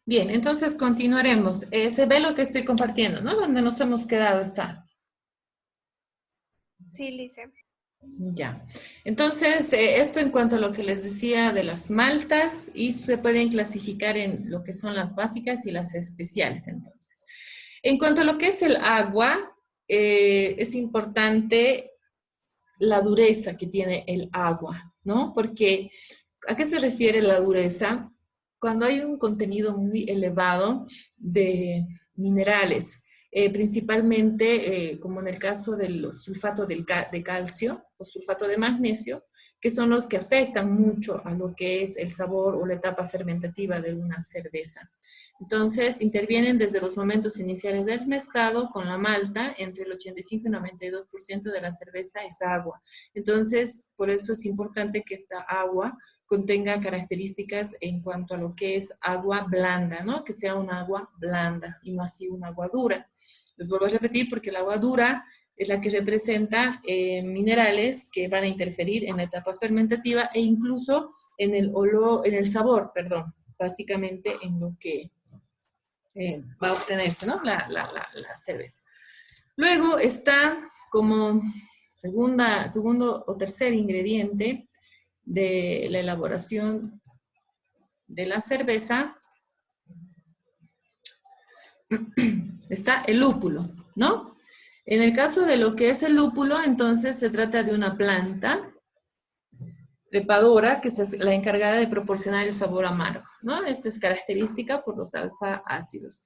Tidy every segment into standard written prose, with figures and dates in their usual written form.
Bien, entonces continuaremos. Se ve lo que estoy compartiendo, ¿no? Donde nos hemos quedado está. Sí, Lice. Ya. Entonces, esto en cuanto a lo que les decía de las maltas, y se pueden clasificar en lo que son las básicas y las especiales, entonces. En cuanto a lo que es el agua, es importante la dureza que tiene el agua, ¿no? Porque, ¿a qué se refiere la dureza? Cuando hay un contenido muy elevado de minerales, principalmente como en el caso de los sulfatos de calcio o sulfato de magnesio, que son los que afectan mucho a lo que es el sabor o la etapa fermentativa de una cerveza. Entonces, intervienen desde los momentos iniciales del mezclado con la malta, entre el 85 y 92% de la cerveza es agua. Entonces, por eso es importante que esta agua contenga características en cuanto a lo que es agua blanda, ¿no? Que sea un agua blanda y no así un agua dura. Les vuelvo a repetir porque el agua dura es la que representa minerales que van a interferir en la etapa fermentativa e incluso en el olor, en el sabor, perdón, básicamente en lo que va a obtenerse, ¿no? La cerveza. Luego está como segundo o tercer ingrediente de la elaboración de la cerveza, está el lúpulo, ¿no? En el caso de lo que es el lúpulo, entonces se trata de una planta trepadora que es la encargada de proporcionar el sabor amargo, ¿no? Esta es característica por los alfa ácidos.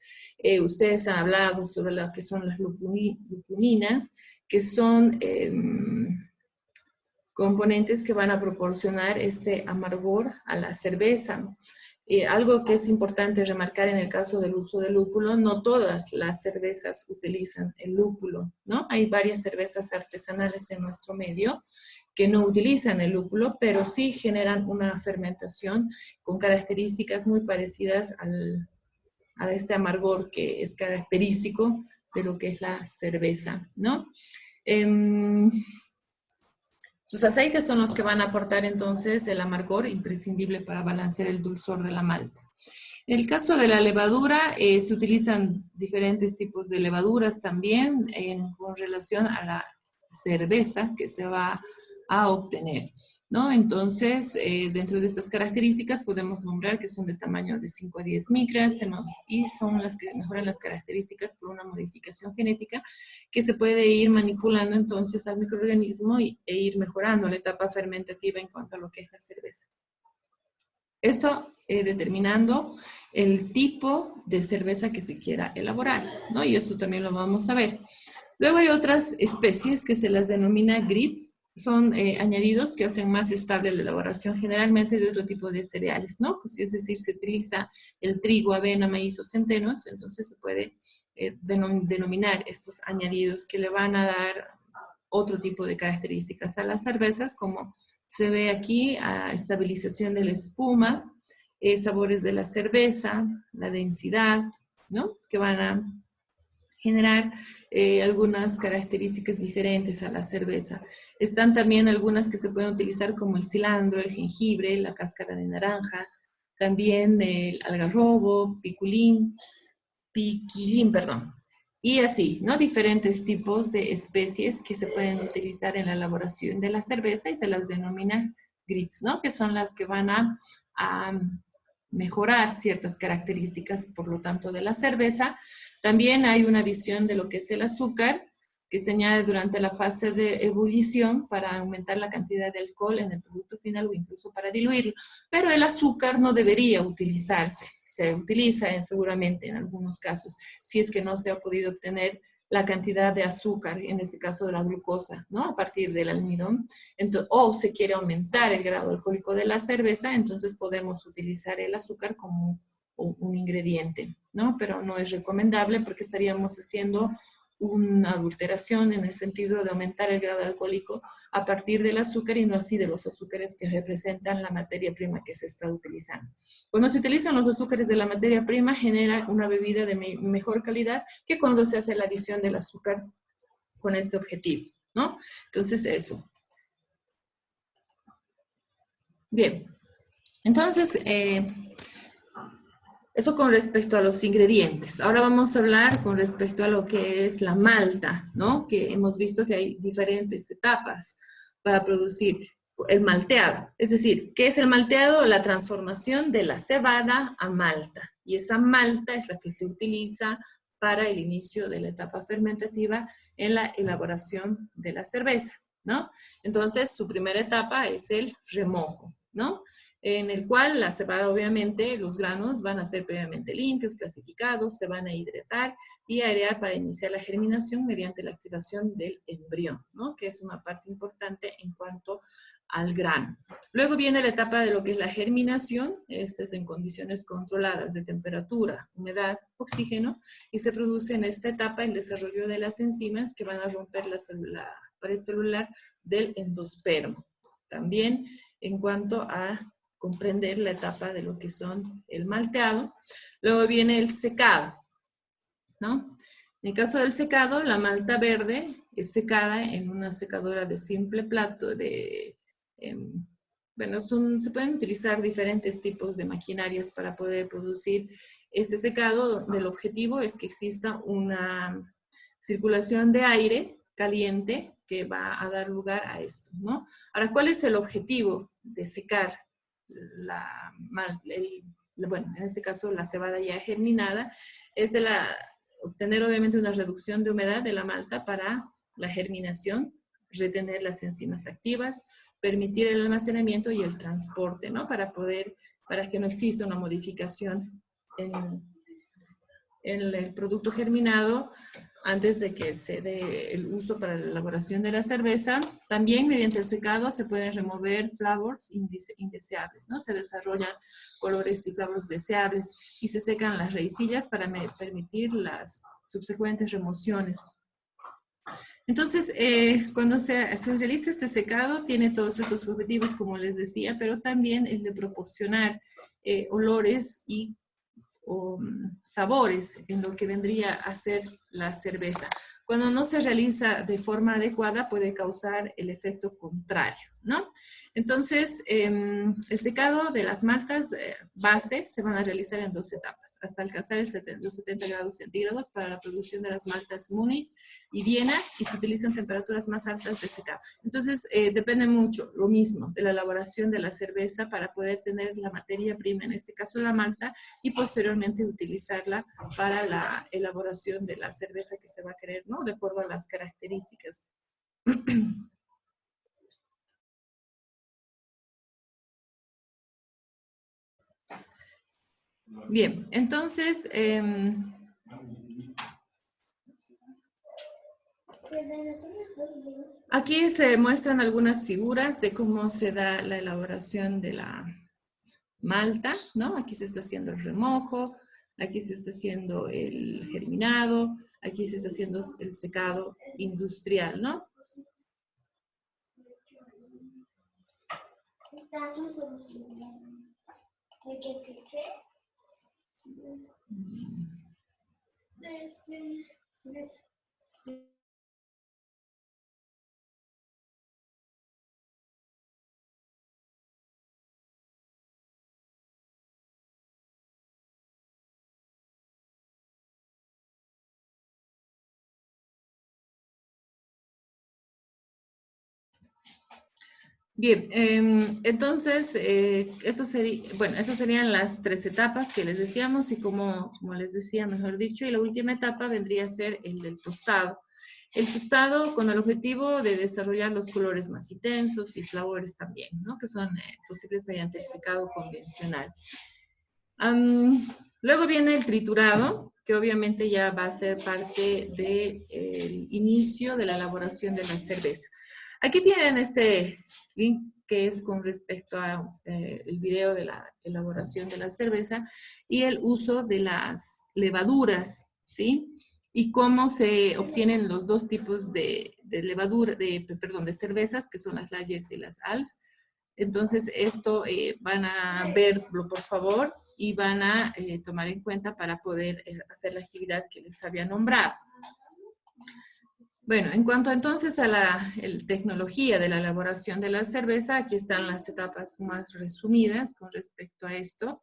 Ustedes han hablado sobre lo que son las lupuninas, que son componentes que van a proporcionar este amargor a la cerveza. Algo que es importante remarcar en el caso del uso del lúpulo, no todas las cervezas utilizan el lúpulo, ¿no? Hay varias cervezas artesanales en nuestro medio que no utilizan el lúpulo, pero sí generan una fermentación con características muy parecidas a este amargor que es característico de lo que es la cerveza, ¿no? Sus aceites son los que van a aportar entonces el amargor imprescindible para balancear el dulzor de la malta. En el caso de la levadura, se utilizan diferentes tipos de levaduras también con relación a la cerveza que se va a obtener, ¿no? Entonces, dentro de estas características podemos nombrar que son de tamaño de 5 a 10 micras y son las que mejoran las características por una modificación genética que se puede ir manipulando entonces al microorganismo e ir mejorando la etapa fermentativa en cuanto a lo que es la cerveza. Esto determinando el tipo de cerveza que se quiera elaborar, ¿no? Y esto también lo vamos a ver. Luego hay otras especies que se las denomina grits, son añadidos que hacen más estable la elaboración generalmente de otro tipo de cereales, ¿no? Pues, es decir, se utiliza el trigo, avena, maíz o centenos, entonces se puede denominar estos añadidos que le van a dar otro tipo de características a las cervezas, como se ve aquí, a estabilización de la espuma, sabores de la cerveza, la densidad, ¿no? Que van a generar algunas características diferentes a la cerveza. Están también algunas que se pueden utilizar como el cilantro, el jengibre, la cáscara de naranja, también el algarrobo, piquilín, perdón. Y así, ¿no? Diferentes tipos de especies que se pueden utilizar en la elaboración de la cerveza y se las denomina grits, ¿no? Que son las que van a mejorar ciertas características, por lo tanto, de la cerveza, También hay una adición de lo que es el azúcar, que se añade durante la fase de ebullición para aumentar la cantidad de alcohol en el producto final o incluso para diluirlo. Pero el azúcar no debería utilizarse. Se utiliza seguramente en algunos casos, si es que no se ha podido obtener la cantidad de azúcar, en este caso de la glucosa, ¿no? A partir del almidón. Entonces, o se quiere aumentar el grado alcohólico de la cerveza, entonces podemos utilizar el azúcar como un ingrediente, ¿no? Pero no es recomendable porque estaríamos haciendo una adulteración en el sentido de aumentar el grado alcohólico a partir del azúcar y no así de los azúcares que representan la materia prima que se está utilizando. Cuando se utilizan los azúcares de la materia prima, genera una bebida de mejor calidad que cuando se hace la adición del azúcar con este objetivo, ¿no? Entonces, eso. Bien. Entonces, eso con respecto a los ingredientes. Ahora vamos a hablar con respecto a lo que es la malta, ¿no? Que hemos visto que hay diferentes etapas para producir el malteado. Es decir, ¿qué es el malteado? La transformación de la cebada a malta. Y esa malta es la que se utiliza para el inicio de la etapa fermentativa en la elaboración de la cerveza, ¿no? Entonces, su primera etapa es el remojo, ¿no? En el cual la cebada, obviamente, los granos van a ser previamente limpios, clasificados, se van a hidratar y airear para iniciar la germinación mediante la activación del embrión, ¿no? Que es una parte importante en cuanto al grano. Luego viene la etapa de lo que es la germinación, esta es en condiciones controladas de temperatura, humedad, oxígeno, y se produce en esta etapa el desarrollo de las enzimas que van a romper la pared celular del endospermo. También en cuanto a comprender la etapa de lo que son el malteado. Luego viene el secado, ¿no? En el caso del secado, la malta verde es secada en una secadora de simple plato bueno, se pueden utilizar diferentes tipos de maquinarias para poder producir este secado, donde el objetivo es que exista una circulación de aire caliente que va a dar lugar a esto, ¿no? Ahora, ¿cuál es el objetivo de secar bueno, en este caso la cebada ya germinada? Es de obtener obviamente una reducción de humedad de la malta para la germinación, retener las enzimas activas, permitir el almacenamiento y el transporte, ¿no? Para que no exista una modificación en el producto germinado antes de que se dé el uso para la elaboración de la cerveza. También mediante el secado se pueden remover flavors indeseables, ¿no? Se desarrollan colores y flavors deseables y se secan las raicillas para permitir las subsecuentes remociones. Entonces, cuando se realiza este secado, tiene todos estos objetivos, como les decía, pero también el de proporcionar olores y sabores en lo que vendría a ser la cerveza. Cuando no se realiza de forma adecuada puede causar el efecto contrario, ¿no? Entonces, el secado de las maltas base se van a realizar en 2 etapas, hasta alcanzar los 70 grados centígrados para la producción de las maltas Múnich y Viena, y se utilizan temperaturas más altas de secado. Entonces, depende mucho, lo mismo, de la elaboración de la cerveza para poder tener la materia prima, en este caso la malta, y posteriormente utilizarla para la elaboración de la cerveza que se va a querer, ¿no? De acuerdo a las características. Bien, entonces, aquí se muestran algunas figuras de cómo se da la elaboración de la malta, ¿no? Aquí se está haciendo el remojo, aquí se está haciendo el germinado, aquí se está haciendo el secado industrial, ¿no? Bien, entonces, bueno, estas serían las 3 etapas que les decíamos y como les decía, mejor dicho, y la última etapa vendría a ser el del tostado. El tostado con el objetivo de desarrollar los colores más intensos y flores también, ¿no? Que son posibles mediante el secado convencional. Luego viene el triturado, que obviamente ya va a ser parte del inicio de la elaboración de la cerveza. Aquí tienen este link que es con respecto a el video de la elaboración de la cerveza y el uso de las levaduras, ¿sí? Y cómo se obtienen los dos tipos de levadura, perdón, de cervezas, que son las lagers y las ales. Entonces, esto van a verlo, por favor, y van a tomar en cuenta para poder hacer la actividad que les había nombrado. Bueno, en cuanto entonces a la tecnología de la elaboración de la cerveza, aquí están las etapas más resumidas con respecto a esto,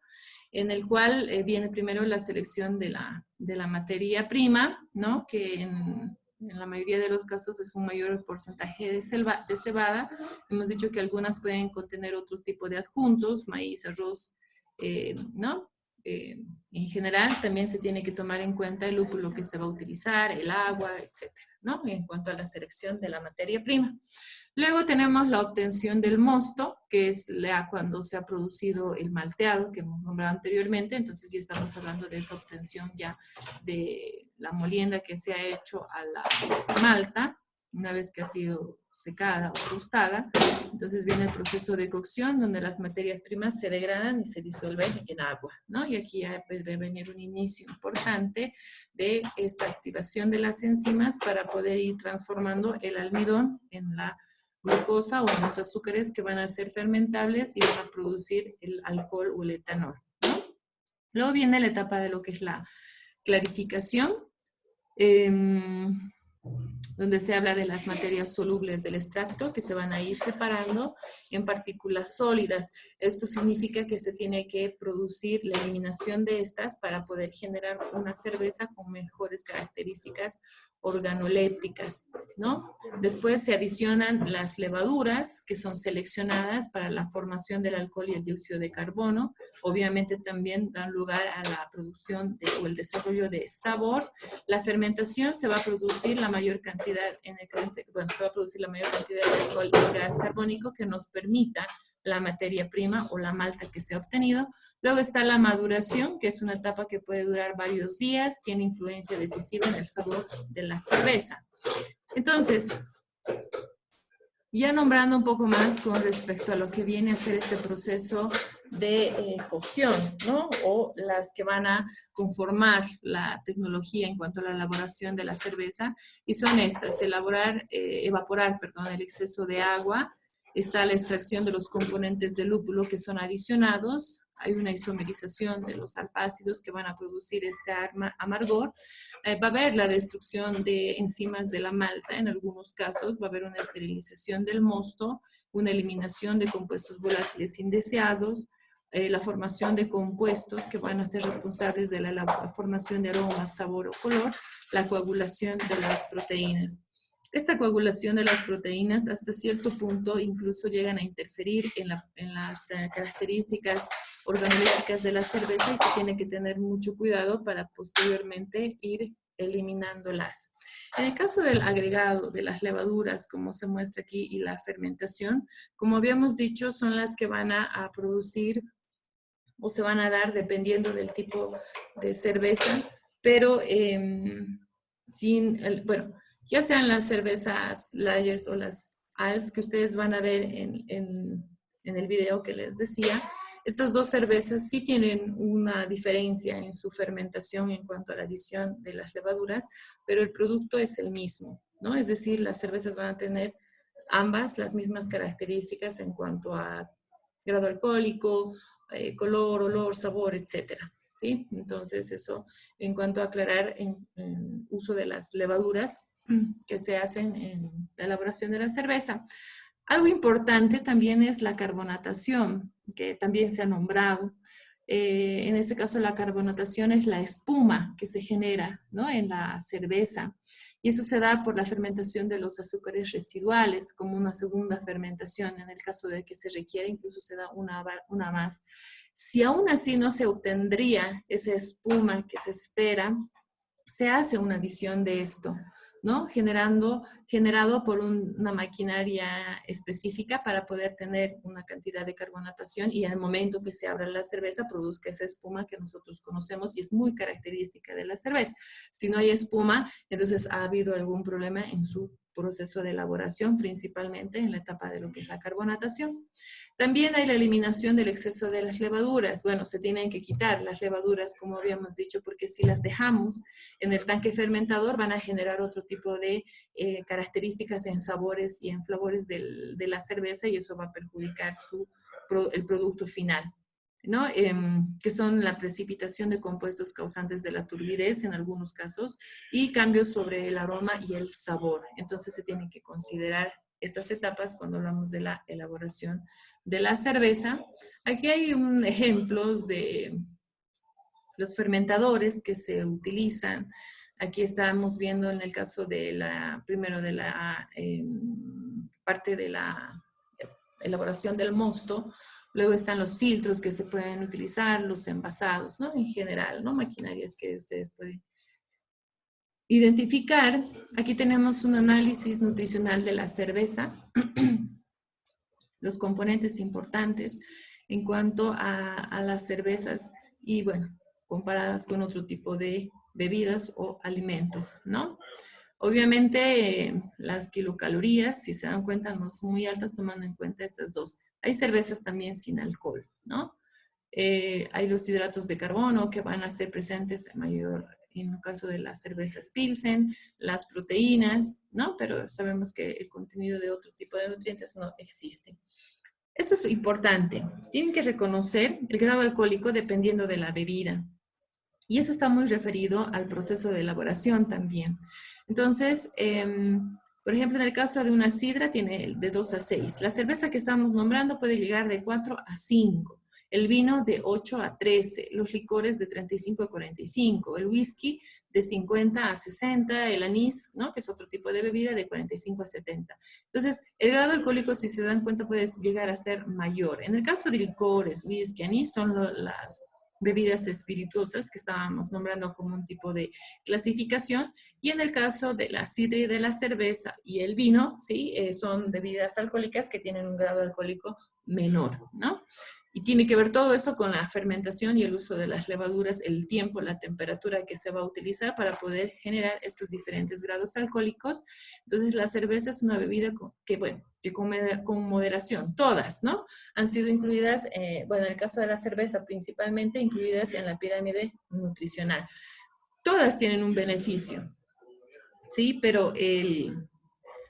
en el cual viene primero la selección de la materia prima, ¿no? Que en la mayoría de los casos es un mayor porcentaje de cebada. Hemos dicho que algunas pueden contener otro tipo de adjuntos, maíz, arroz, ¿no? En general también se tiene que tomar en cuenta el lúpulo que se va a utilizar, el agua, etc., ¿no? En cuanto a la selección de la materia prima. Luego tenemos la obtención del mosto, que es cuando se ha producido el malteado que hemos nombrado anteriormente. Entonces ya estamos hablando de esa obtención ya de la molienda que se ha hecho a la malta, una vez que ha sido secada o tostada. Entonces viene el proceso de cocción, donde las materias primas se degradan y se disuelven en agua, ¿no? Y aquí ya debe venir un inicio importante de esta activación de las enzimas para poder ir transformando el almidón en la glucosa o en los azúcares que van a ser fermentables y van a producir el alcohol o el etanol, ¿no? Luego viene la etapa de lo que es la clarificación, donde se habla de las materias solubles del extracto que se van a ir separando en partículas sólidas. Esto significa que se tiene que producir la eliminación de estas para poder generar una cerveza con mejores características organolépticas, ¿no? Después se adicionan las levaduras que son seleccionadas para la formación del alcohol y el dióxido de carbono. Obviamente también dan lugar a la producción o el desarrollo de sabor. La fermentación se va a producir la mayor cantidad se va a producir la mayor cantidad de alcohol y gas carbónico que nos permita la materia prima o la malta que se ha obtenido. Luego está la maduración, que es una etapa que puede durar varios días, tiene influencia decisiva en el sabor de la cerveza. Entonces, ya nombrando un poco más con respecto a lo que viene a ser este proceso de cocción, ¿no? O las que van a conformar la tecnología en cuanto a la elaboración de la cerveza, y son estas: evaporar, el exceso de agua. Está la extracción de los componentes del lúpulo que son adicionados. Hay una isomerización de los alfácidos que van a producir este amargor. Va a haber la destrucción de enzimas de la malta, en algunos casos va a haber una esterilización del mosto, una eliminación de compuestos volátiles indeseados, la formación de compuestos que van a ser responsables de la formación de aromas, sabor o color, la coagulación de las proteínas. Esta coagulación de las proteínas hasta cierto punto incluso llegan a interferir en las características organolépticas de la cerveza, y se tiene que tener mucho cuidado para posteriormente ir eliminándolas. En el caso del agregado de las levaduras, como se muestra aquí, y la fermentación, como habíamos dicho, son las que van a producir o se van a dar dependiendo del tipo de cerveza, pero bueno, ya sean las cervezas lagers o las ales que ustedes van a ver en el video que les decía, estas dos cervezas sí tienen una diferencia en su fermentación en cuanto a la adición de las levaduras, pero el producto es el mismo, ¿no? Es decir, las cervezas van a tener ambas las mismas características en cuanto a grado alcohólico, color, olor, sabor, etcétera, ¿sí? Entonces, eso en cuanto a aclarar en uso de las levaduras que se hacen en la elaboración de la cerveza. Algo importante también es la carbonatación, que también se ha nombrado. En este caso, la carbonatación es la espuma que se genera, ¿no?, en la cerveza. Y eso se da por la fermentación de los azúcares residuales, como una segunda fermentación. En el caso de que se requiera, incluso se da una más. Si aún así no se obtendría esa espuma que se espera, se hace una visión de esto, ¿no? Generado por una maquinaria específica para poder tener una cantidad de carbonatación y al momento que se abra la cerveza produzca esa espuma que nosotros conocemos y es muy característica de la cerveza. Si no hay espuma, entonces ha habido algún problema en su proceso de elaboración, principalmente en la etapa de lo que es la carbonatación. También hay la eliminación del exceso de las levaduras. Bueno, se tienen que quitar las levaduras, como habíamos dicho, porque si las dejamos en el tanque fermentador van a generar otro tipo de características en sabores y en flavores de la cerveza y eso va a perjudicar el producto final, ¿no? Que son la precipitación de compuestos causantes de la turbidez en algunos casos y cambios sobre el aroma y el sabor. Entonces se tienen que considerar estas etapas cuando hablamos de la elaboración de la cerveza. Aquí hay ejemplos de los fermentadores que se utilizan. Aquí estamos viendo en el caso de primero de la parte de la elaboración del mosto, luego están los filtros que se pueden utilizar, los envasados, ¿no? En general, ¿no? Maquinarias que ustedes pueden identificar. Aquí tenemos un análisis nutricional de la cerveza, los componentes importantes en cuanto a las cervezas y, bueno, comparadas con otro tipo de bebidas o alimentos, ¿no? Obviamente, las kilocalorías, si se dan cuenta, no son muy altas tomando en cuenta estas dos. Hay cervezas también sin alcohol, ¿no? Hay los hidratos de carbono que van a ser presentes en el caso de las cervezas Pilsen, las proteínas, ¿no? Pero sabemos que el contenido de otro tipo de nutrientes no existe. Esto es importante. Tienen que reconocer el grado alcohólico dependiendo de la bebida. Y eso está muy referido al proceso de elaboración también. Entonces, por ejemplo, en el caso de una sidra tiene de 2 a 6. La cerveza que estamos nombrando puede llegar de 4 a 5. El vino de 8 a 13. Los licores de 35 a 45. El whisky de 50 a 60. El anís, ¿no?, que es otro tipo de bebida, de 45 a 70. Entonces, el grado alcohólico, si se dan cuenta, puede llegar a ser mayor. En el caso de licores, whisky, anís, son las bebidas espirituosas que estábamos nombrando como un tipo de clasificación, y en el caso de la sidra y de la cerveza y el vino, ¿sí? Son bebidas alcohólicas que tienen un grado alcohólico menor, ¿no? Y tiene que ver todo eso con la fermentación y el uso de las levaduras, el tiempo, la temperatura que se va a utilizar para poder generar esos diferentes grados alcohólicos. Entonces, la cerveza es una bebida que con moderación, todas, ¿no? Han sido incluidas, bueno, en el caso de la cerveza principalmente, incluidas en la pirámide nutricional. Todas tienen un beneficio, ¿sí? Pero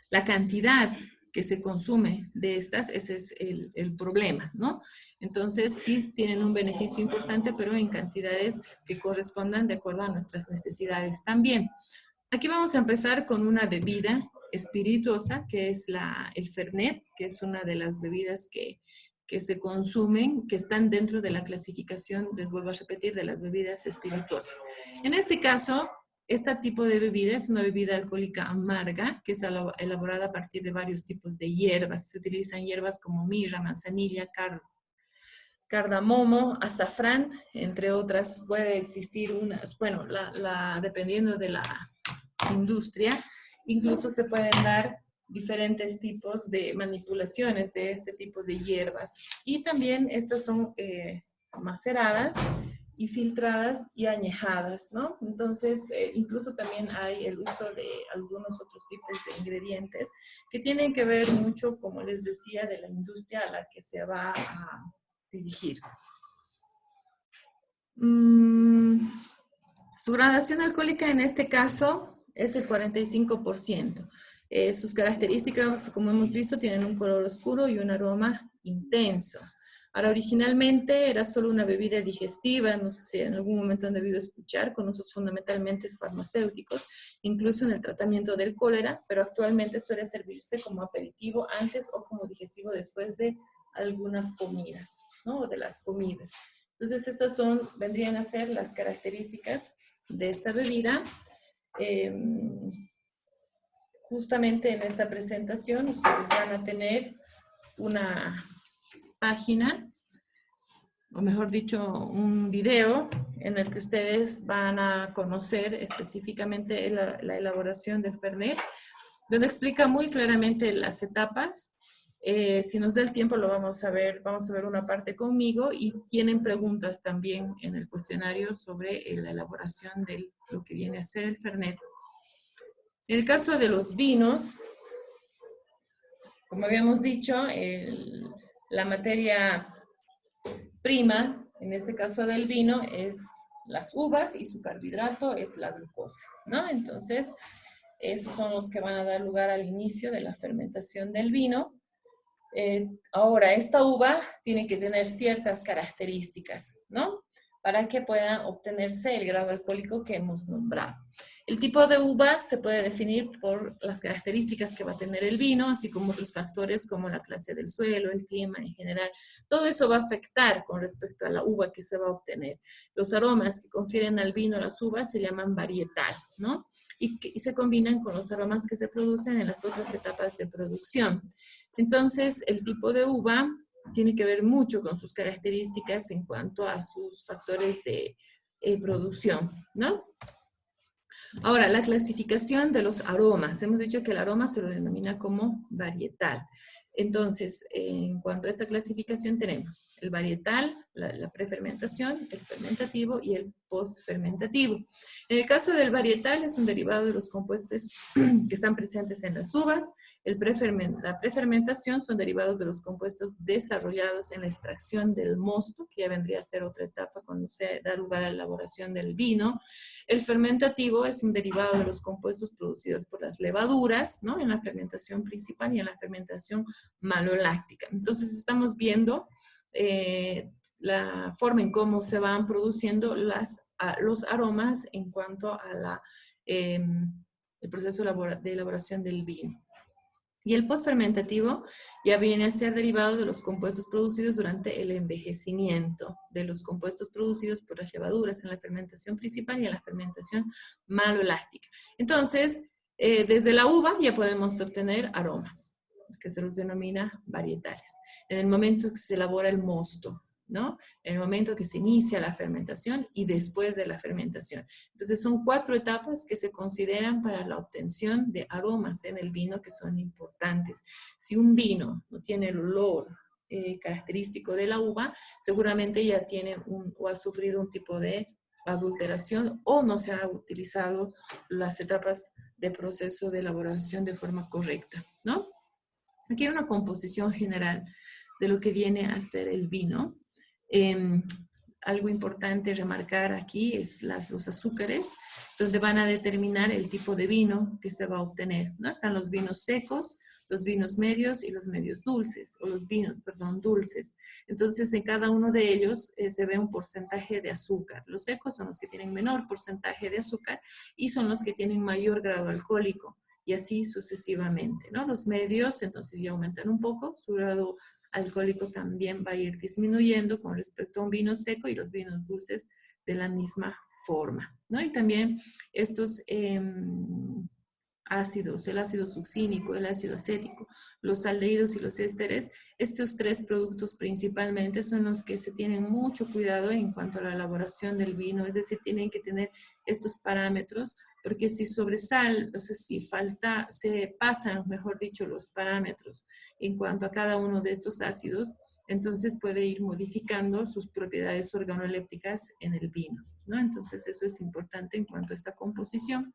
la cantidad que se consume de estas, ese es el problema, ¿no? Entonces, sí tienen un beneficio importante, pero en cantidades que correspondan de acuerdo a nuestras necesidades también. Aquí vamos a empezar con una bebida espirituosa, que es el Fernet, que es una de las bebidas que se consumen, que están dentro de la clasificación, les vuelvo a repetir, de las bebidas espirituosas. En este caso, este tipo de bebida es una bebida alcohólica amarga, que es elaborada a partir de varios tipos de hierbas. Se utilizan hierbas como mirra, manzanilla, cardamomo, azafrán, entre otras. Puede existir unas, bueno, dependiendo de la industria, incluso se pueden dar diferentes tipos de manipulaciones de este tipo de hierbas. Y también estas son maceradas y filtradas y añejadas, ¿no? Entonces, incluso también hay el uso de algunos otros tipos de ingredientes que tienen que ver mucho, como les decía, de la industria a la que se va a dirigir. Su gradación alcohólica en este caso es el 45%. Sus características, como hemos visto, tienen un color oscuro y un aroma intenso. Ahora, originalmente era solo una bebida digestiva, no sé si en algún momento han debido escuchar, con usos fundamentalmente farmacéuticos, incluso en el tratamiento del cólera, pero actualmente suele servirse como aperitivo antes o como digestivo después de algunas comidas, ¿no? O de las comidas. Entonces, vendrían a ser las características de esta bebida. Justamente en esta presentación ustedes van a tener una página, o mejor dicho, un video en el que ustedes van a conocer específicamente la elaboración del Fernet, donde explica muy claramente las etapas. Si nos da el tiempo lo vamos a ver una parte conmigo, y tienen preguntas también en el cuestionario sobre la elaboración de lo que viene a ser el Fernet. En el caso de los vinos, como habíamos dicho, la materia prima, en este caso del vino, es las uvas y su carbohidrato es la glucosa, ¿no? Entonces, esos son los que van a dar lugar al inicio de la fermentación del vino. Ahora, esta uva tiene que tener ciertas características, ¿no? Para que pueda obtenerse el grado alcohólico que hemos nombrado. El tipo de uva se puede definir por las características que va a tener el vino, así como otros factores como la clase del suelo, el clima en general. Todo eso va a afectar con respecto a la uva que se va a obtener. Los aromas que confieren al vino las uvas se llaman varietal, ¿no? Y se combinan con los aromas que se producen en las otras etapas de producción. Entonces, el tipo de uva tiene que ver mucho con sus características en cuanto a sus factores de producción, ¿no? Ahora, la clasificación de los aromas. Hemos dicho que el aroma se lo denomina como varietal. Entonces, en cuanto a esta clasificación tenemos el varietal, la prefermentación, el fermentativo y el postfermentativo. En el caso del varietal es un derivado de los compuestos que están presentes en las uvas. La prefermentación son derivados de los compuestos desarrollados en la extracción del mosto, que ya vendría a ser otra etapa cuando se da lugar a la elaboración del vino. El fermentativo es un derivado de los compuestos producidos por las levaduras, ¿no? En la fermentación principal y en la fermentación maloláctica. Entonces estamos viendo la forma en cómo se van produciendo los aromas en cuanto a el proceso de elaboración del vino. Y el postfermentativo ya viene a ser derivado de los compuestos producidos durante el envejecimiento, de los compuestos producidos por las levaduras en la fermentación principal y en la fermentación maloláctica. Entonces, desde la uva ya podemos obtener aromas, que se los denomina varietales. En el momento que se elabora el mosto, ¿no? En el momento que se inicia la fermentación y después de la fermentación. Entonces son 4 etapas que se consideran para la obtención de aromas en el vino que son importantes. Si un vino no tiene el olor característico de la uva, seguramente ya tiene o ha sufrido un tipo de adulteración o no se han utilizado las etapas de proceso de elaboración de forma correcta, ¿no? Aquí hay una composición general de lo que viene a ser el vino. Algo importante remarcar aquí es los azúcares, donde van a determinar el tipo de vino que se va a obtener, ¿no? Están los vinos secos, los vinos medios y los medios dulces, o los vinos, perdón, dulces. Entonces, en cada uno de ellos se ve un porcentaje de azúcar. Los secos son los que tienen menor porcentaje de azúcar y son los que tienen mayor grado alcohólico, y así sucesivamente, ¿no? Los medios, entonces, ya aumentan un poco, su grado alcohólico también va a ir disminuyendo con respecto a un vino seco, y los vinos dulces de la misma forma, ¿no? Y también estos ácidos, el ácido succínico, el ácido acético, los aldehídos y los ésteres, estos 3 productos principalmente son los que se tienen mucho cuidado en cuanto a la elaboración del vino, es decir, tienen que tener estos parámetros, porque si sobresale, o sea, si falta, se pasan, mejor dicho, los parámetros en cuanto a cada uno de estos ácidos, entonces puede ir modificando sus propiedades organolépticas en el vino, ¿no? Entonces eso es importante en cuanto a esta composición.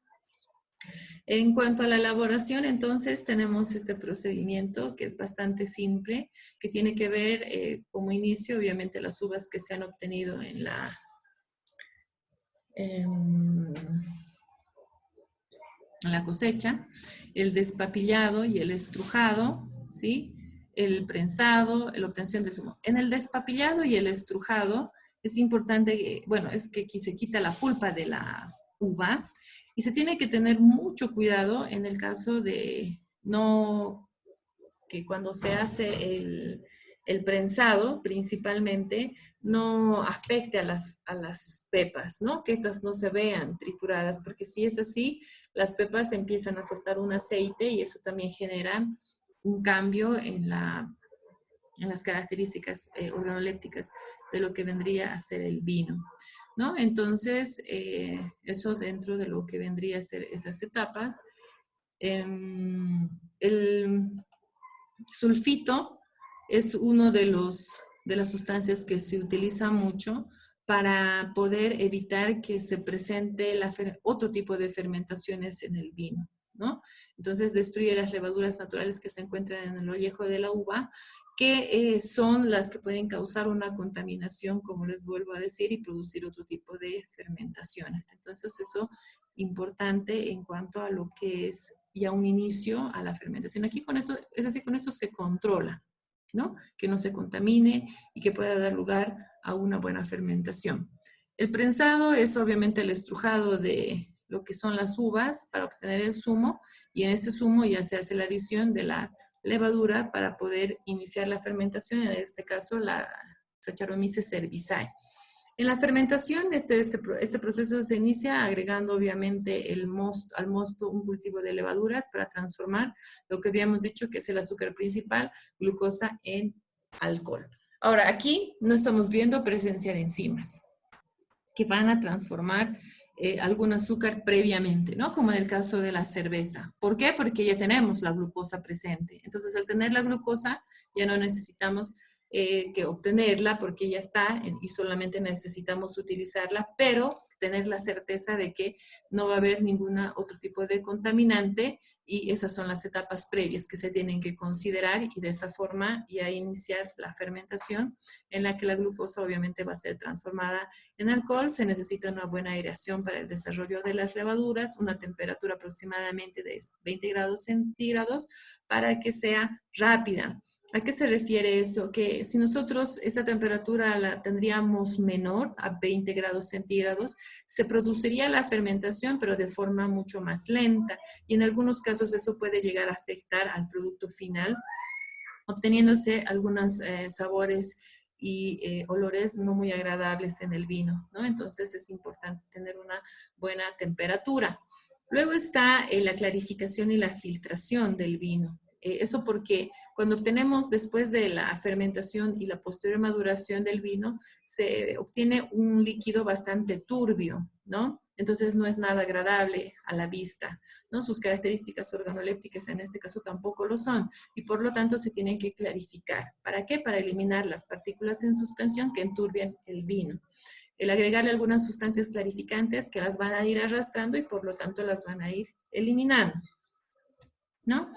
En cuanto a la elaboración, entonces tenemos este procedimiento que es bastante simple, que tiene que ver como inicio, obviamente, las uvas que se han obtenido en la cosecha, el despapillado y el estrujado, ¿sí? El prensado, la obtención de zumo. En el despapillado y el estrujado es importante, bueno, es que aquí se quita la pulpa de la uva, y se tiene que tener mucho cuidado en el caso de no, que cuando se hace el prensado principalmente no afecte a las pepas, ¿no? Que estas no se vean trituradas, porque si es así, las pepas empiezan a soltar un aceite y eso también genera un cambio en las características organolépticas de lo que vendría a ser el vino, ¿no? Entonces, eso dentro de lo que vendría a ser esas etapas. El sulfito es uno de las sustancias que se utiliza mucho para poder evitar que se presente otro tipo de fermentaciones en el vino, ¿no? Entonces destruye las levaduras naturales que se encuentran en el ollejo de la uva, que son las que pueden causar una contaminación, como les vuelvo a decir, y producir otro tipo de fermentaciones. Entonces eso importante en cuanto a lo que es ya un inicio a la fermentación. Aquí con eso, es decir, con eso se controla, ¿no? Que no se contamine y que pueda dar lugar a una buena fermentación. El prensado es obviamente el estrujado de lo que son las uvas para obtener el zumo, y en este zumo ya se hace la adición de la levadura para poder iniciar la fermentación, en este caso la Saccharomyces cerevisiae. En la fermentación, este proceso se inicia agregando obviamente al mosto un cultivo de levaduras para transformar lo que habíamos dicho que es el azúcar principal, glucosa, en alcohol. Ahora, aquí no estamos viendo presencia de enzimas que van a transformar algún azúcar previamente, ¿no? Como en el caso de la cerveza. ¿Por qué? Porque ya tenemos la glucosa presente. Entonces, al tener la glucosa, ya no necesitamos que obtenerla porque ya está y solamente necesitamos utilizarla, pero tener la certeza de que no va a haber ningún otro tipo de contaminante, y esas son las etapas previas que se tienen que considerar, y de esa forma ya iniciar la fermentación en la que la glucosa obviamente va a ser transformada en alcohol. Se necesita una buena aireación para el desarrollo de las levaduras, una temperatura aproximadamente de 20 grados centígrados para que sea rápida. ¿A qué se refiere eso? Que si nosotros esa temperatura la tendríamos menor a 20 grados centígrados, se produciría la fermentación, pero de forma mucho más lenta. Y en algunos casos eso puede llegar a afectar al producto final, obteniéndose algunos sabores y olores no muy agradables en el vino, ¿no? Entonces es importante tener una buena temperatura. Luego está la clarificación y la filtración del vino. Eso porque cuando obtenemos después de la fermentación y la posterior maduración del vino, se obtiene un líquido bastante turbio, ¿no? Entonces no es nada agradable a la vista, ¿no? Sus características organolépticas en este caso tampoco lo son, y por lo tanto se tienen que clarificar. ¿Para qué? Para eliminar las partículas en suspensión que enturbian el vino. El agregarle algunas sustancias clarificantes que las van a ir arrastrando y por lo tanto las van a ir eliminando, ¿no?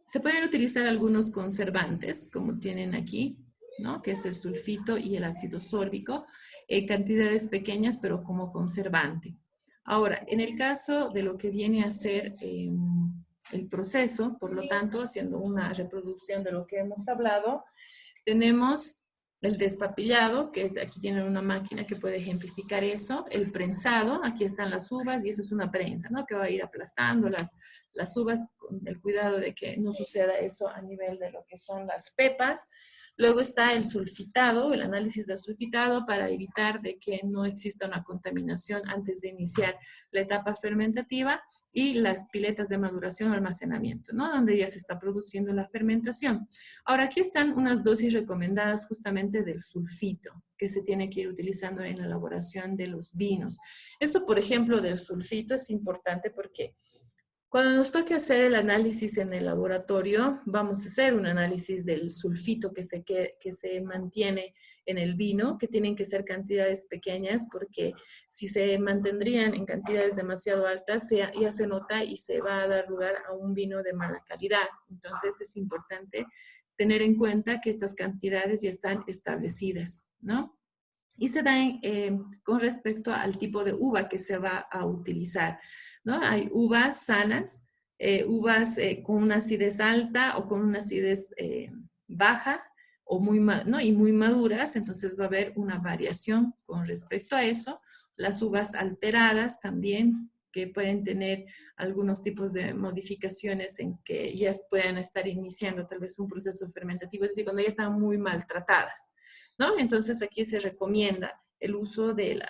Se pueden utilizar algunos conservantes, como tienen aquí, ¿no? Que es el sulfito y el ácido sórbico, cantidades pequeñas, pero como conservante. Ahora, en el caso de lo que viene a ser el proceso, por lo tanto, haciendo una reproducción de lo que hemos hablado, tenemos el despapillado, que es, aquí tienen una máquina que puede ejemplificar eso, el prensado, aquí están las uvas y eso es una prensa, ¿no? Que va a ir aplastando las uvas con el cuidado de que no suceda eso a nivel de lo que son las pepas. Luego está el sulfitado, el análisis del sulfitado para evitar de que no exista una contaminación antes de iniciar la etapa fermentativa, y las piletas de maduración o almacenamiento, ¿no? Donde ya se está produciendo la fermentación. Ahora, aquí están unas dosis recomendadas justamente del sulfito que se tiene que ir utilizando en la elaboración de los vinos. Esto, por ejemplo, del sulfito es importante porque cuando nos toque hacer el análisis en el laboratorio, vamos a hacer un análisis del sulfito que se mantiene en el vino, que tienen que ser cantidades pequeñas, porque si se mantendrían en cantidades demasiado altas, ya se nota y se va a dar lugar a un vino de mala calidad. Entonces es importante tener en cuenta que estas cantidades ya están establecidas, ¿no? Y se da con respecto al tipo de uva que se va a utilizar, ¿no? Hay uvas sanas, uvas con una acidez alta o con una acidez baja o ¿no? Y muy maduras, entonces va a haber una variación con respecto a eso. Las uvas alteradas también que pueden tener algunos tipos de modificaciones en que ya puedan estar iniciando tal vez un proceso fermentativo, es decir, cuando ya están muy maltratadas, ¿no? Entonces aquí se recomienda el uso del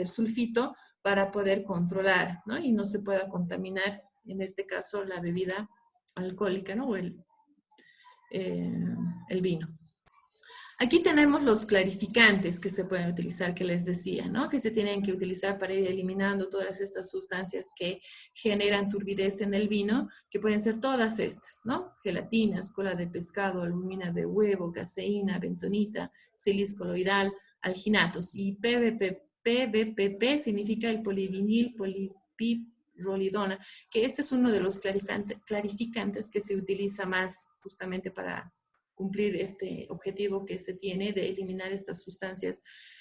sulfito para poder controlar, ¿no? Y no se pueda contaminar, en este caso, la bebida alcohólica, ¿no? O el vino. Aquí tenemos los clarificantes que se pueden utilizar, que les decía, ¿no? Que se tienen que utilizar para ir eliminando todas estas sustancias que generan turbidez en el vino, que pueden ser todas estas, ¿no? Gelatinas, cola de pescado, albumina de huevo, caseína, bentonita, siliz coloidal, alginatos. Y PBPP significa el polivinil polipipirrolidona, que este es uno de los clarificantes que se utiliza más justamente para cumplir este objetivo que se tiene de eliminar estas sustancias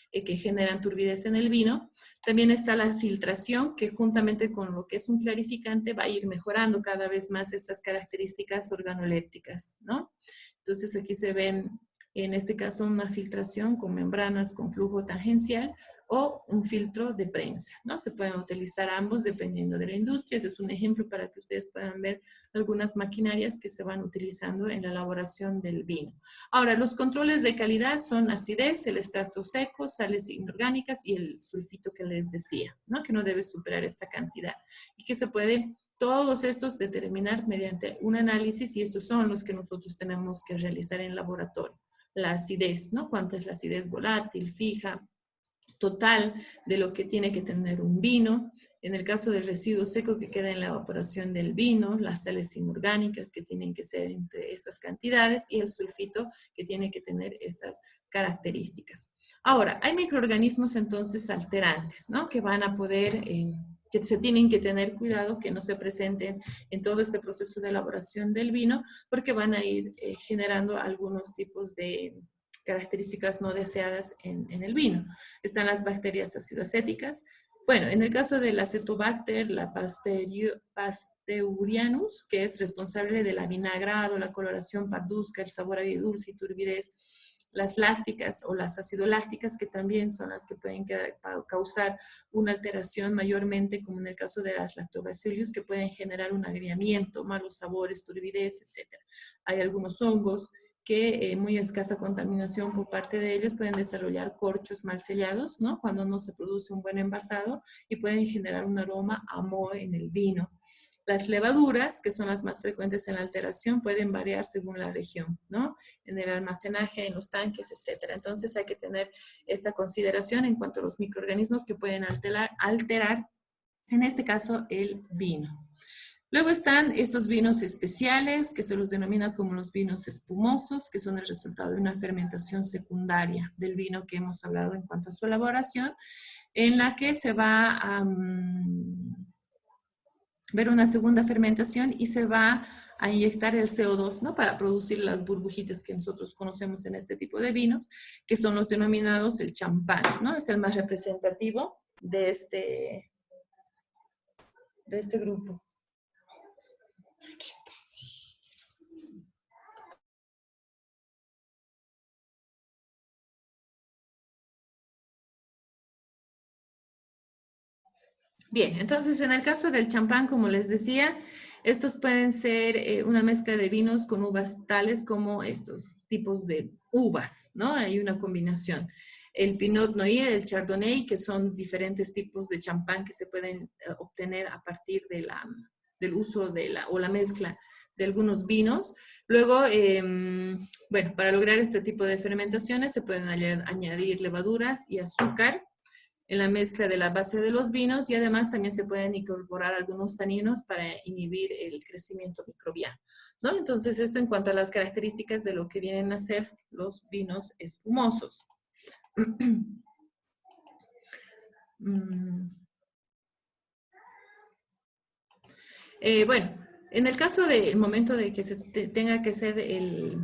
que generan turbidez en el vino. También está la filtración, que juntamente con lo que es un clarificante va a ir mejorando cada vez más estas características organolépticas, ¿no? Entonces aquí se ven, en este caso, una filtración con membranas con flujo tangencial o un filtro de prensa, ¿no? Se pueden utilizar ambos dependiendo de la industria. Este es un ejemplo para que ustedes puedan ver algunas maquinarias que se van utilizando en la elaboración del vino. Ahora, los controles de calidad son acidez, el extracto seco, sales inorgánicas y el sulfito que les decía, ¿no? Que no debe superar esta cantidad y que se puede todos estos determinar mediante un análisis, y estos son los que nosotros tenemos que realizar en laboratorio. La acidez, ¿no? ¿Cuánta es la acidez volátil, fija, total de lo que tiene que tener un vino? En el caso del residuo seco que queda en la evaporación del vino, las sales inorgánicas que tienen que ser entre estas cantidades y el sulfito que tiene que tener estas características. Ahora, hay microorganismos entonces alterantes, ¿no? Que van a poder, que se tienen que tener cuidado que no se presenten en todo este proceso de elaboración del vino, porque van a ir generando algunos tipos de características no deseadas en el vino. Están las bacterias acidoacéticas. Bueno, en el caso del acetobacter, la Pasteurianus, que es responsable del avinagrado, la coloración parduzca, el sabor agridulce y turbidez. Las lácticas o las acidolácticas, que también son las que pueden causar una alteración mayormente, como en el caso de las lactobacillus, que pueden generar un agriamiento, malos sabores, turbidez, etc. Hay algunos hongos que muy escasa contaminación por parte de ellos pueden desarrollar corchos mal sellados, ¿no? Cuando no se produce un buen envasado, y pueden generar un aroma a moho en el vino. Las levaduras, que son las más frecuentes en la alteración, pueden variar según la región, ¿no? En el almacenaje, en los tanques, etc. Entonces hay que tener esta consideración en cuanto a los microorganismos que pueden alterar, en este caso, el vino. Luego están estos vinos especiales, que se los denomina como los vinos espumosos, que son el resultado de una fermentación secundaria del vino que hemos hablado en cuanto a su elaboración, en la que se va a ver una segunda fermentación y se va a inyectar el CO2, ¿no? Para producir las burbujitas que nosotros conocemos en este tipo de vinos, que son los denominados el champán, ¿no? Es el más representativo de este grupo. Bien, entonces en el caso del champán, como les decía, estos pueden ser una mezcla de vinos con uvas tales como estos tipos de uvas, ¿no? Hay una combinación. El Pinot Noir, el Chardonnay, que son diferentes tipos de champán que se pueden obtener a partir del uso o la mezcla de algunos vinos. Luego, bueno, para lograr este tipo de fermentaciones se pueden añadir levaduras y azúcar en la mezcla de la base de los vinos, y además también se pueden incorporar algunos taninos para inhibir el crecimiento microbiano, ¿no? Entonces, esto en cuanto a las características de lo que vienen a ser los vinos espumosos. Bueno, en el caso del momento de que se tenga que hacer el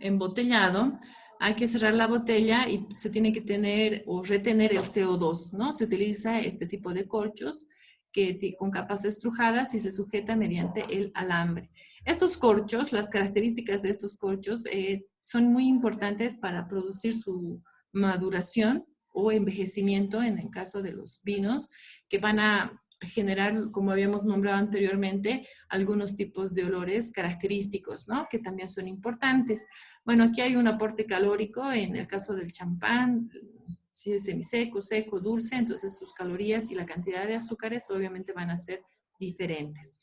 embotellado, hay que cerrar la botella y se tiene que tener o retener el CO2, ¿no? Se utiliza este tipo de corchos con capas estrujadas y se sujeta mediante el alambre. Estos corchos, las características de estos corchos son muy importantes para producir su maduración o envejecimiento en el caso de los vinos, que van a generar, como habíamos nombrado anteriormente, algunos tipos de olores característicos, ¿no? Que también son importantes. Bueno, aquí hay un aporte calórico en el caso del champán, si es semiseco, seco, dulce, entonces sus calorías y la cantidad de azúcares obviamente van a ser diferentes.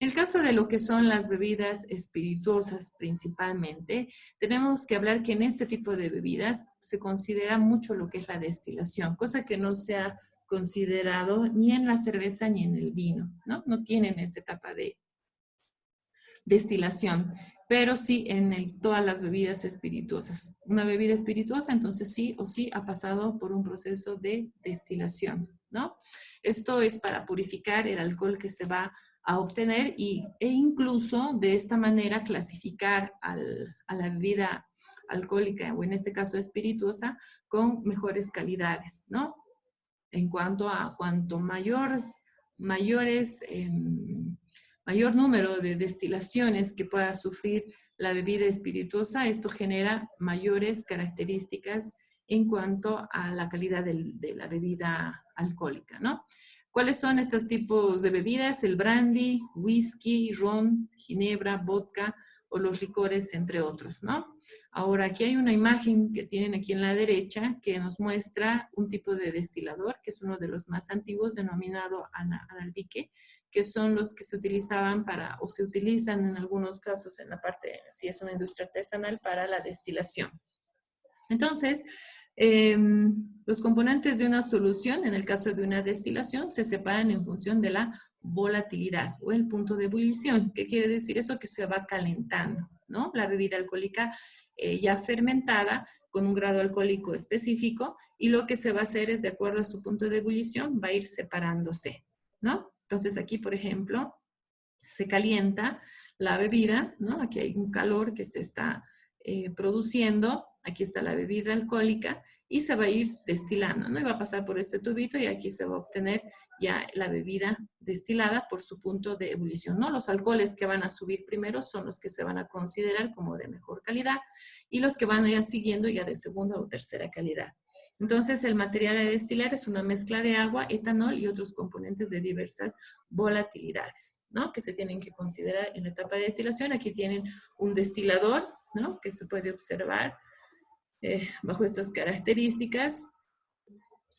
En el caso de lo que son las bebidas espirituosas principalmente, tenemos que hablar que en este tipo de bebidas se considera mucho lo que es la destilación, cosa que no se ha considerado ni en la cerveza ni en el vino, ¿no? No tienen esta etapa de destilación, pero sí en todas las bebidas espirituosas. Una bebida espirituosa, entonces sí o sí ha pasado por un proceso de destilación, ¿no? Esto es para purificar el alcohol que se va a obtener e incluso de esta manera clasificar a la bebida alcohólica, o en este caso espirituosa, con mejores calidades, ¿no? En cuanto a cuanto mayor número de destilaciones que pueda sufrir la bebida espirituosa, esto genera mayores características en cuanto a la calidad de la bebida alcohólica, ¿no? ¿Cuáles son estos tipos de bebidas? El brandy, whisky, ron, ginebra, vodka o los licores, entre otros, ¿no? Ahora, aquí hay una imagen que tienen aquí en la derecha que nos muestra un tipo de destilador, que es uno de los más antiguos, denominado analbique, que son los que se utilizaban o se utilizan en algunos casos en la parte, si es una industria artesanal, para la destilación. Entonces, los componentes de una solución, en el caso de una destilación, se separan en función de la volatilidad o el punto de ebullición. ¿Qué quiere decir eso? Que se va calentando, ¿no? La bebida alcohólica ya fermentada con un grado alcohólico específico, y lo que se va a hacer es, de acuerdo a su punto de ebullición, va a ir separándose, ¿no? Entonces aquí, por ejemplo, se calienta la bebida, ¿no? Aquí hay un calor que se está produciendo, aquí está la bebida alcohólica y se va a ir destilando, ¿no? Y va a pasar por este tubito y aquí se va a obtener ya la bebida destilada por su punto de ebullición, ¿no? Los alcoholes que van a subir primero son los que se van a considerar como de mejor calidad, y los que van a ir siguiendo ya de segunda o tercera calidad. Entonces, el material a destilar es una mezcla de agua, etanol y otros componentes de diversas volatilidades, ¿no? Que se tienen que considerar en la etapa de destilación. Aquí tienen un destilador, ¿no? Que se puede observar bajo estas características.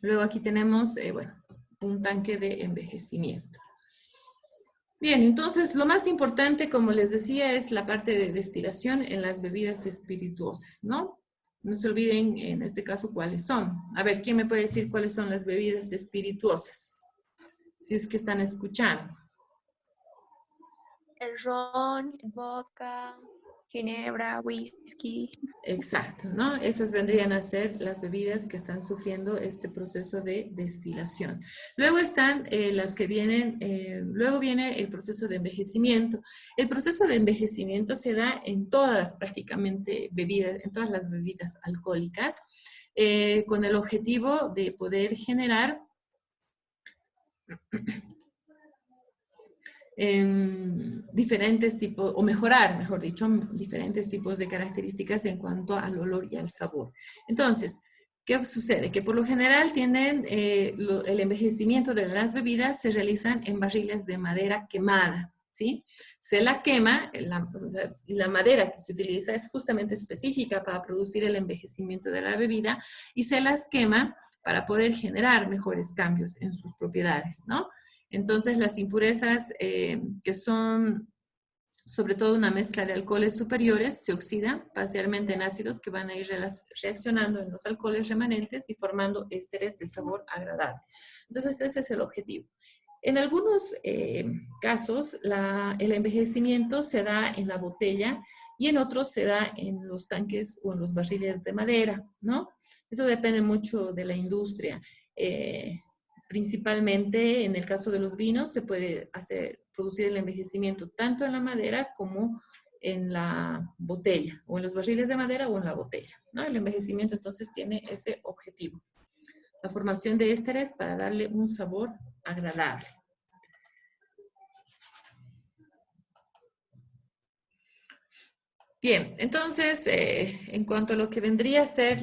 Luego aquí tenemos, bueno, un tanque de envejecimiento. Bien, entonces lo más importante, como les decía, es la parte de destilación en las bebidas espirituosas, ¿no? No se olviden, en este caso, cuáles son. A ver, ¿quién me puede decir cuáles son las bebidas espirituosas? Si es que están escuchando. El ron, el vodka, ginebra, whisky. Exacto, ¿no? Esas vendrían a ser las bebidas que están sufriendo este proceso de destilación. Luego están las que vienen, luego viene el proceso de envejecimiento. El proceso de envejecimiento se da en todas prácticamente bebidas, en todas las bebidas alcohólicas, con el objetivo de poder generar diferentes tipos, o mejorar, mejor dicho, diferentes tipos de características en cuanto al olor y al sabor. Entonces, ¿qué sucede? Que por lo general tienen el envejecimiento de las bebidas se realizan en barriles de madera quemada, ¿sí? Se la quema, la madera que se utiliza es justamente específica para producir el envejecimiento de la bebida, y se las quema para poder generar mejores cambios en sus propiedades, ¿no? Entonces, las impurezas que son sobre todo una mezcla de alcoholes superiores se oxidan parcialmente en ácidos que van a ir reaccionando en los alcoholes remanentes y formando ésteres de sabor agradable. Entonces, ese es el objetivo. En algunos casos, el envejecimiento se da en la botella y en otros se da en los tanques o en los barriles de madera, ¿no? Eso depende mucho de la industria. Principalmente en el caso de los vinos se puede producir el envejecimiento tanto en la madera como en la botella, o en los barriles de madera o en la botella, ¿no? El envejecimiento entonces tiene ese objetivo, la formación de ésteres para darle un sabor agradable. Bien, entonces, en cuanto a lo que vendría a ser